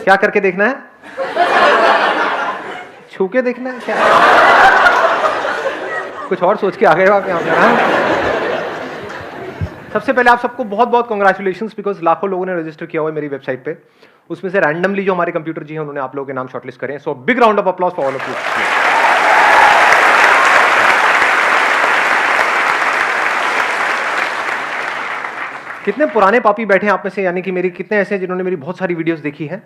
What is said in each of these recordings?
क्या करके देखना है? छू के देखना है क्या? कुछ और सोच के आ गए हो आप यहाँ पे? सबसे पहले आप सबको बहुत बहुत कॉन्ग्रेचुलेशंस, बिकॉज लाखों लोगों ने रजिस्टर किया हुआ है मेरी वेबसाइट पे। उसमें से रैंडमली जो हमारे कंप्यूटर जी हैं उन्होंने आप लोगों के नाम शॉर्टलिस्ट करे हैं। So big round of applause for all of you. कितने पुराने पापी बैठे हैं आप में से, यानी कि मेरी कितने ऐसे हैं जिन्होंने मेरी बहुत सारी वीडियोस देखी हैं?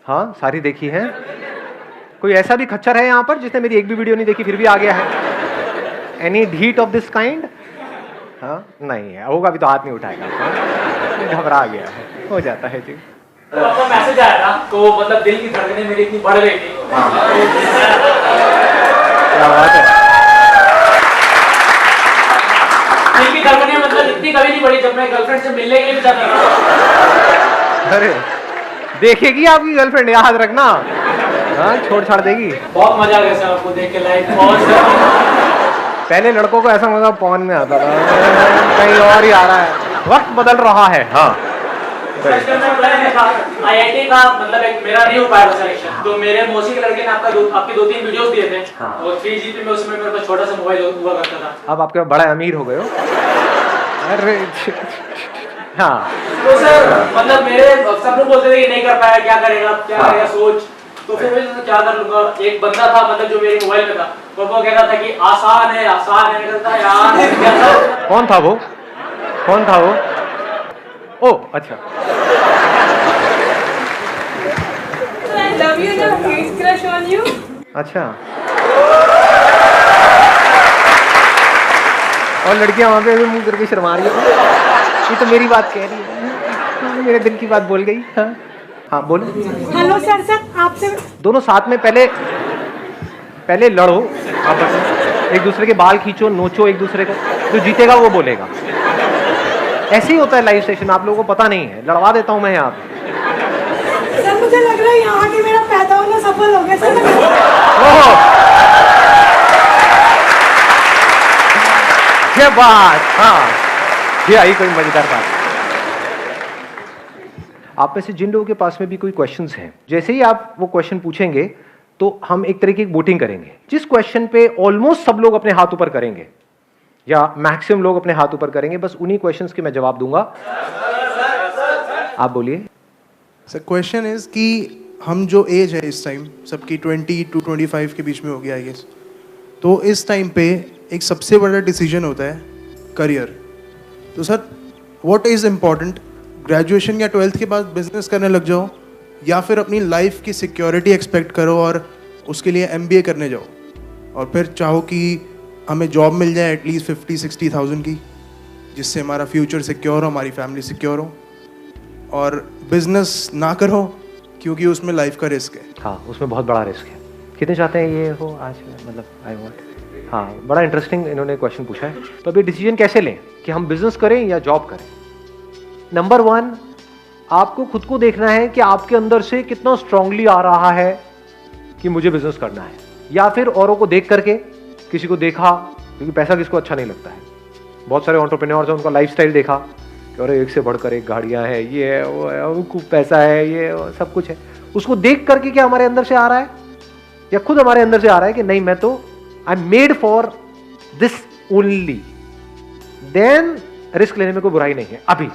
हाँ, सारी देखी हैं। कोई ऐसा भी खच्चर है यहाँ पर जिसने मेरी एक भी वीडियो नहीं देखी फिर भी आ गया है? Any doubt of this kind? हाँ, नहीं है, होगा भी तो हाथ नहीं उठाएगा। घबरा गया है, हो जाता है जी। तो आपका मैसेज आया था तो मतलब दिल की धड़कनें मेरी इतनी बढ़ गई थी। क्या बात है। दिल की धड़कनें मतलब इतनी कभी नहीं बढ़ी जब मैं गर्लफ्रेंड से मिलने के लिए भी जाता था। अरे देखेगी आपकी गर्लफ्रेंड, याद रखना। हाँ, छोड़ छाड़ देगी। बहुत मजा आ गया सर आपको देख के लाइव। पहले लड़कों को ऐसा मजा पवन में आता था, कहीं और ही आ रहा है, वक्त बदल रहा है। हाँ, IIT का मतलब एक मेरा नहीं हो पाया सिलेक्शन, तो मेरे मौसी के लड़के ने आपके 2-3 वीडियोस दिए थे। हाँ। और 3GP में उसमें मेरे पास छोटा सा मोबाइल हुआ करता था। अब आपके बड़ा अमीर हो गए हो। अरे हाँ, तो सर मतलब मेरे सब लोग बोलते थे कि नहीं कर पाया, क्या करेगा सोच। तो फिर मैं क्या कर लूंगा। एक बंदा था मतलब जो मेरे मोबाइल में था, तो वो कहता था कि आसान है कहता यार। कौन था वो? ओ अच्छा। I love you and I have huge crush on you. अच्छा। और लड़कियां वहां पे मुंह करके शर्मा रही है। ये तो मेरी बात कह रही है, मेरे दिल की बात बोल गई। हाँ हाँ, बोलो। हेलो सर, आपसे दोनों साथ में पहले लड़ो आपस में, एक दूसरे के बाल खींचो, नोचो एक दूसरे को, जो जीतेगा वो बोलेगा। ऐसे ही होता है लाइव सेशन, आप लोगों को पता नहीं है। लड़वा देता हूं मैं यहाँ पे। सर मुझे लग रहा है यहाँ के मेरा पैदा होना सफल हो गया सर। ये बात, हाँ, ये आई कोई मजेदार बात। आप में से जिन लोगों के पास में भी कोई क्वेश्चंस हैं, जैसे ही आप वो क्वेश्चन पूछेंगे तो हम एक तरीके की वोटिंग करेंगे। जिस क्वेश्चन पे ऑलमोस्ट सब लोग अपने हाथ ऊपर करेंगे या मैक्सिमम लोग अपने हाथ ऊपर करेंगे, बस उन्हीं क्वेश्चंस के मैं जवाब दूंगा। आप बोलिए। सर क्वेश्चन इज कि हम जो एज है इस टाइम सबकी 20 to 25 के बीच में होगी आई गेस, तो इस टाइम पे एक सबसे बड़ा डिसीजन होता है करियर। तो sir what is important, graduation या 12th के बाद बिजनेस करने लग जाओ, या फिर अपनी लाइफ की सिक्योरिटी एक्सपेक्ट करो और उसके लिए MBA करने जाओ, और फिर चाहो कि हमें जॉब मिल जाए एटलीस्ट 50-60,000 की, जिससे हमारा फ्यूचर सिक्योर हो, हमारी फैमिली सिक्योर हो, और बिजनेस ना करो क्योंकि उसमें लाइफ का रिस्क है। हाँ, उसमें बहुत बड़ा रिस्क है। कितने चाहते हैं ये हो आज, मतलब आई वॉन्ट। हाँ, बड़ा इंटरेस्टिंग इन्होंने क्वेश्चन पूछा है। तो अभी डिसीजन कैसे लें कि हम बिजनेस करें या जॉब करें? नंबर 1, आपको खुद को देखना है कि आपके अंदर से कितना स्ट्रांगली आ रहा है कि मुझे बिजनेस करना है, या फिर औरों को देख करके, किसी को देखा, क्योंकि पैसा किसको अच्छा नहीं लगता है। बहुत सारे एंटरप्रेन्योर्स हैं, उनका लाइफस्टाइल देखा कि अरे एक से बढ़कर एक गाड़ियां हैं, ये है वो है, उनको पैसा है, ये वो, सब कुछ है। उसको देख करके क्या हमारे अंदर से आ रहा है, या खुद हमारे अंदर से आ रहा है कि नहीं, मैं तो I am made for this only, then risk लेने में कोई बुराई नहीं है। अभी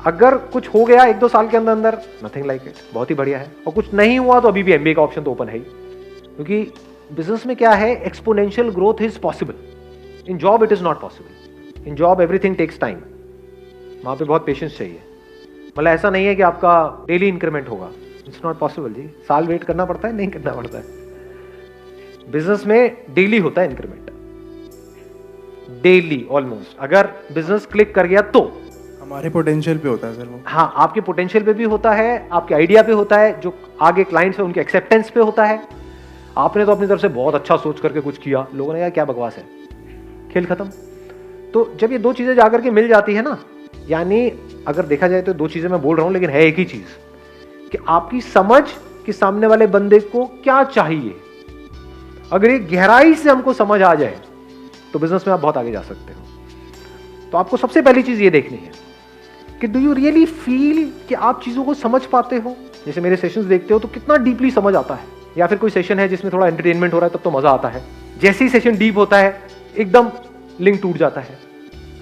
अगर कुछ हो गया 1-2 साल के अंदर अंदर, नथिंग लाइक इट, बहुत ही बढ़िया है। और कुछ नहीं हुआ तो अभी भी MBA का ऑप्शन तो ओपन है ही, क्योंकि बिजनेस में क्या है, exponential growth is possible. In job it is not possible. In job everything takes time, वहां पे बहुत पेशेंस चाहिए। मतलब ऐसा नहीं है कि आपका डेली इंक्रीमेंट होगा, इट्स नॉट पॉसिबल जी। साल वेट करना पड़ता है, नहीं करना पड़ता है। बिजनेस में डेली होता है इंक्रीमेंट, डेली ऑलमोस्ट। अगर बिजनेस क्लिक कर गया तो हमारे पोटेंशियल पे होता है सर वो। हाँ, आपके पोटेंशियल पे भी होता है, आपके आइडिया पे होता है, जो आगे क्लाइंट्स है उनके एक्सेप्टेंस पे होता है। आपने तो अपनी तरफ से बहुत अच्छा सोच करके कुछ किया, लोगों ने कहा क्या बकवास है, खेल खत्म। तो जब ये 2 चीजें जाकर के मिल जाती है ना, यानी अगर देखा जाए तो 2 चीजें मैं बोल रहा हूं, लेकिन है एक ही चीज, कि आपकी समझ कि सामने वाले बंदे को क्या चाहिए, अगर ये गहराई से हमको समझ आ जाए तो बिजनेस में आप बहुत आगे जा सकते हो। तो आपको सबसे पहली चीज ये देखनी है कि डू यू रियली फील कि आप चीज़ों को समझ पाते हो? जैसे मेरे सेशंस देखते हो तो कितना डीपली समझ आता है, या फिर कोई सेशन है जिसमें थोड़ा एंटरटेनमेंट हो रहा है तब तो मज़ा आता है, जैसे ही सेशन डीप होता है एकदम लिंक टूट जाता है,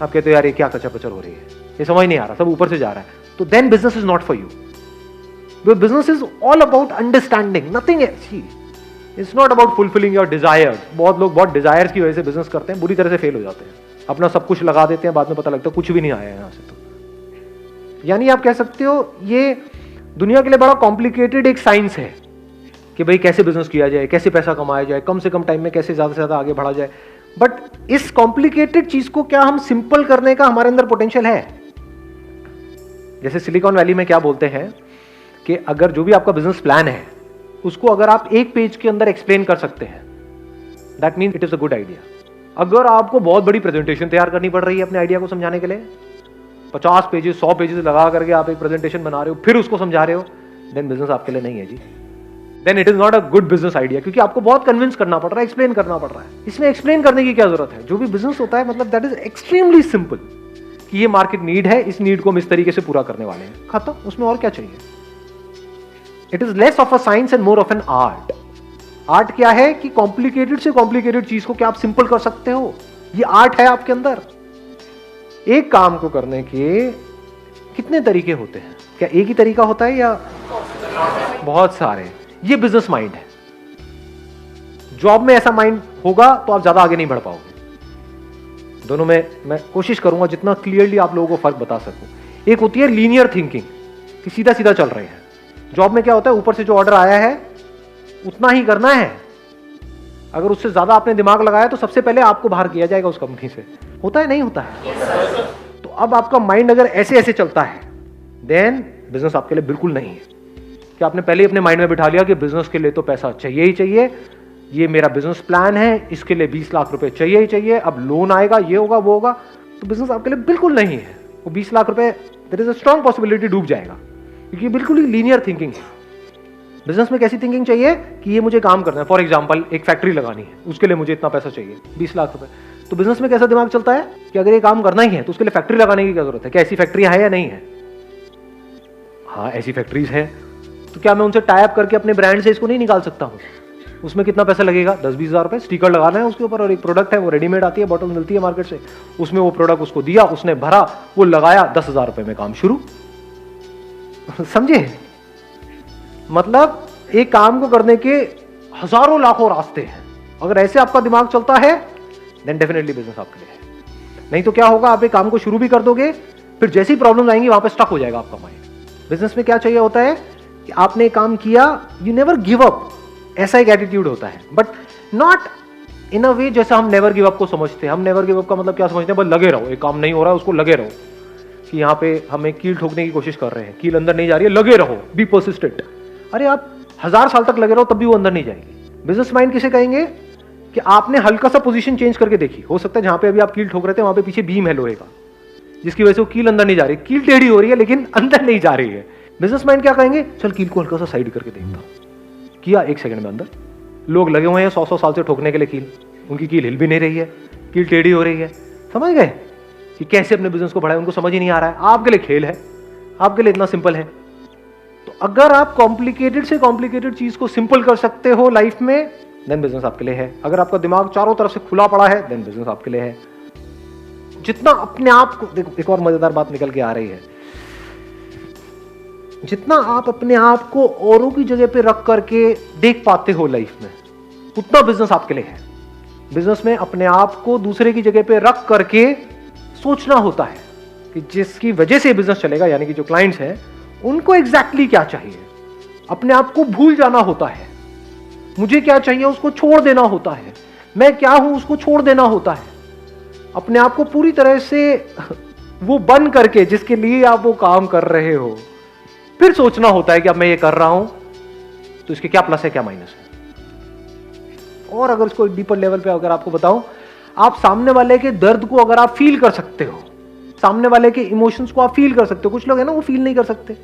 आप कहते हो यार ये क्या कचर पचर हो रही है, ये समझ नहीं आ रहा, सब ऊपर से जा रहा है, तो then business is not for you. Business is all about understanding, nothing else. It's not about fulfilling your desires. बहुत लोग बहुत डिजायर्स की वजह से बिजनेस करते हैं, बुरी तरह से फेल हो जाते हैं, अपना सब कुछ लगा देते हैं, बाद में पता लगता है कुछ भी नहीं आया यहाँ से। तो यानी आप कह सकते हो ये दुनिया के लिए बड़ा कॉम्प्लिकेटेड एक साइंस है कि भाई कैसे बिजनेस किया जाए, कैसे पैसा कमाया जाए, कम से कम टाइम में कैसे ज्यादा से ज्यादा आगे बढ़ा जाए। बट इस कॉम्प्लिकेटेड चीज को क्या हम सिंपल करने का हमारे अंदर पोटेंशियल है? जैसे सिलिकॉन वैली में क्या बोलते हैं कि अगर जो भी आपका बिजनेस प्लान है उसको अगर आप एक पेज के अंदर एक्सप्लेन कर सकते हैं, that means it is a good idea. अगर आपको बहुत बड़ी प्रेजेंटेशन तैयार करनी पड़ रही है अपने आइडिया को समझाने के लिए, 50 पेजेस 100 पेजेस लगा करके आप एक प्रेजेंटेशन बना रहे हो फिर उसको समझा रहे हो, देन बिजनेस आपके लिए नहीं है ji. Then it is not a good business idea, क्योंकि आपको बहुत कन्विंस करना पड़ रहा है, एक्सप्लेन करना पड़ रहा है। इसमें एक्सप्लेन करने की क्या जरूरत है? जो भी बिजनेस होता है मतलब दैट इज एक्सट्रीमली सिंपल कि ये मार्केट नीड है, इस नीड को हम इस तरीके से पूरा करने वाले हैं, खत्म। उसमें और क्या चाहिए? It is less of a science and more of an art. Art क्या है कि कॉम्प्लिकेटेड से कॉम्प्लिकेटेड चीज को क्या आप सिंपल कर सकते हो, ये आर्ट है आपके अंदर। एक काम को करने के कितने तरीके होते हैं? क्या एक ही तरीका होता है या बहुत सारे? ये बिजनेस माइंड है। जॉब में ऐसा माइंड होगा तो आप ज्यादा आगे नहीं बढ़ पाओगे। दोनों में मैं कोशिश करूंगा जितना क्लियरली आप लोगों को फर्क बता सकूं। एक होती है लीनियर थिंकिंग कि सीधा सीधा चल रहे हैं। जॉब में क्या होता है, ऊपर से जो ऑर्डर आया है उतना ही करना है। अगर उससे ज्यादा आपने दिमाग लगाया तो सबसे पहले आपको बाहर किया जाएगा उस कंपनी से। होता है नहीं होता है? तो अब आपका माइंड अगर ऐसे ऐसे चलता है देन बिजनेस आपके लिए बिल्कुल नहीं है। कि आपने पहले ही अपने माइंड में बिठा लिया कि बिजनेस के लिए तो पैसा चाहिए ही चाहिए, ये मेरा बिजनेस प्लान है, इसके लिए 20 लाख रुपए चाहिए ही चाहिए, अब लोन आएगा, ये होगा वो होगा, तो बिजनेस आपके लिए बिल्कुल नहीं है। वो 20 लाख रुपए there is a strong possibility डूब जाएगा, क्योंकि बिल्कुल ही लीनियर थिंकिंग है। बिजनेस में कैसी थिंकिंग चाहिए कि ये मुझे काम करना है। फॉर एग्जाम्पल एक फैक्ट्री लगानी है, उसके लिए मुझे इतना पैसा चाहिए 20 लाख रुपए। तो बिजनेस में कैसा दिमाग चलता है कि अगर ये काम करना ही है तो उसके लिए फैक्ट्री लगाने की क्या जरूरत है? क्या ऐसी फैक्ट्री है या नहीं है? हाँ ऐसी फैक्ट्रीज है, तो क्या मैं उनसे टाई अप करके अपने ब्रांड से इसको नहीं निकाल सकता हूँ? उसमें कितना पैसा लगेगा? 10-20 हज़ार रुपए। स्टिकर लगाना है उसके ऊपर, और एक प्रोडक्ट है वो रेडीमेड आती है, बॉटल मिलती है मार्केट से, उसमें वो प्रोडक्ट उसको दिया, उसने भरा, वो लगाया, 10,000 रुपए में काम शुरू। समझे? मतलब एक काम को करने के हजारों लाखों रास्ते हैं। अगर ऐसे आपका दिमाग चलता है देन डेफिनेटली बिजनेस आपके लिए है। नहीं तो क्या होगा, आप एक काम को शुरू भी कर दोगे, फिर जैसी प्रॉब्लम आएंगी वहां पे स्टक हो जाएगा आपका माइंड। बिजनेस में क्या चाहिए होता है कि आपने काम किया, यू नेवर गिव अप, ऐसा एक एटीट्यूड होता है, बट नॉट इन अ वे जैसा हम नेवर गिव अप को समझते हैं। हम नेवर गिव अप का मतलब क्या समझते हैं? बस लगे रहो, एक काम नहीं हो रहा है उसको लगे रहो, कि यहाँ पे हमें कील ठोकने की कोशिश कर रहे हैं, कील अंदर नहीं जा रही है, लगे रहो, बी पर्सिस्टेंट। अरे आप 1000 साल तक लगे रहो तब भी वो अंदर नहीं जाएगी। बिजनेस माइंड किसे कहेंगे कि आपने हल्का सा पोजीशन चेंज करके देखी, हो सकता है जहां पे अभी आप कील ठोक रहे थे वहां पे पीछे बीम है लोहे का, जिसकी वजह से वो कील अंदर नहीं जा रही, कील टेढ़ी हो रही है लेकिन अंदर नहीं जा रही है। बिजनेस माइंड क्या कहेंगे? चल कील को हल्का सा साइड करके देखता, किया 1 सेकंड में अंदर। लोग लगे हुए हैं 100-100 साल से ठोकने के लिए कील, उनकी कील हिल भी नहीं रही है, कील टेढ़ी हो रही है। समझ गए कि कैसे अपने बिजनेस को बढ़ाए? उनको समझ ही नहीं आ रहा है। आपके लिए खेल है, आपके लिए इतना सिंपल है। तो अगर आप कॉम्प्लिकेटेड से कॉम्प्लिकेटेड चीज को सिंपल कर सकते हो लाइफ में, देन बिजनेस आपके लिए है। अगर आपका दिमाग चारों तरफ से खुला पड़ा है, देन बिजनेस आपके लिए है। जितना अपने आप को, देखो एक और मजेदार बात निकल के आ रही है, जितना आप अपने आप को औरों की जगह पे रख करके देख पाते हो लाइफ में, उतना बिजनेस आपके लिए है। बिजनेस में अपने आप को दूसरे की जगह पे रख करके सोचना होता है कि जिसकी वजह से बिजनेस चलेगा, यानी कि जो क्लाइंट्स हैं उनको एग्जैक्टली क्या चाहिए। अपने आप को भूल जाना होता है, मुझे क्या चाहिए उसको छोड़ देना होता है, मैं क्या हूं उसको छोड़ देना होता है। अपने आप को पूरी तरह से वो बन करके जिसके लिए आप वो काम कर रहे हो, फिर सोचना होता है कि अब मैं ये कर रहा हूं तो इसके क्या प्लस है क्या माइनस है। और अगर इसको डीपर लेवल पे अगर आपको बताऊं, आप सामने वाले के दर्द को अगर आप फील कर सकते हो, सामने वाले के इमोशंस को आप फील कर सकते हो। कुछ लोग है ना वो फील नहीं कर सकते,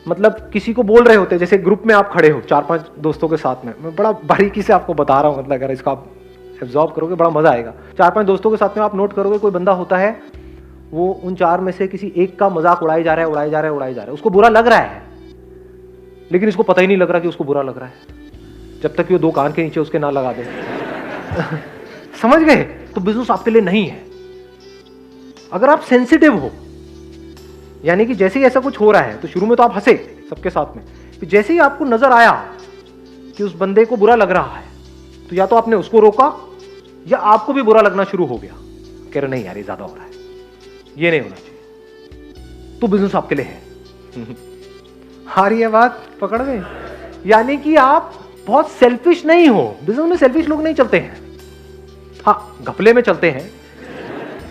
मतलब किसी को बोल रहे होते हैं, जैसे ग्रुप में आप खड़े हो 4-5 दोस्तों के साथ में, मैं बड़ा बारीकी से आपको बता रहा हूं, मतलब अगर इसको आप एब्जॉर्ब करोगे बड़ा मजा आएगा। 4-5 दोस्तों के साथ में आप नोट करोगे, कोई बंदा होता है वो उन 4 में से किसी एक का मजाक उड़ाई जा रहा है, उसको बुरा लग रहा है, लेकिन इसको पता ही नहीं लग रहा कि उसको बुरा लग रहा है, जब तक कि वो 2 कान के नीचे उसके ना लगा दे। समझ गए? तो बिजनेस आपके लिए नहीं है। अगर आप सेंसिटिव हो, यानी कि जैसे ही ऐसा कुछ हो रहा है तो शुरू में तो आप हंसे सबके साथ में, फिर जैसे ही आपको नजर आया कि उस बंदे को बुरा लग रहा है, तो या तो आपने उसको रोका या आपको भी बुरा लगना शुरू हो गया, कह रहे नहीं यार ये ज्यादा हो रहा है, ये नहीं होना चाहिए, तो बिजनेस आपके लिए है। आ रही है बात पकड़ में? यानी कि आप बहुत सेल्फिश नहीं हो। बिजनेस में सेल्फिश लोग नहीं चलते हैं, हाँ घपले में चलते हैं,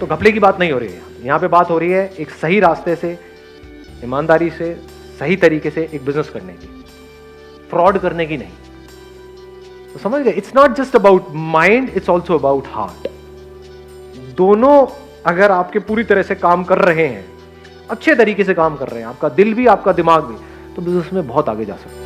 तो घपले की बात नहीं हो रही है यहाँ पे। बात हो रही है एक सही रास्ते से, ईमानदारी से, सही तरीके से एक बिजनेस करने की, फ्रॉड करने की नहीं। तो समझ गए? It's not just about mind, it's also about heart. दोनों अगर आपके पूरी तरह से काम कर रहे हैं, अच्छे तरीके से काम कर रहे हैं, आपका दिल भी आपका दिमाग भी, तो बिजनेस में बहुत आगे जा सकते हैं।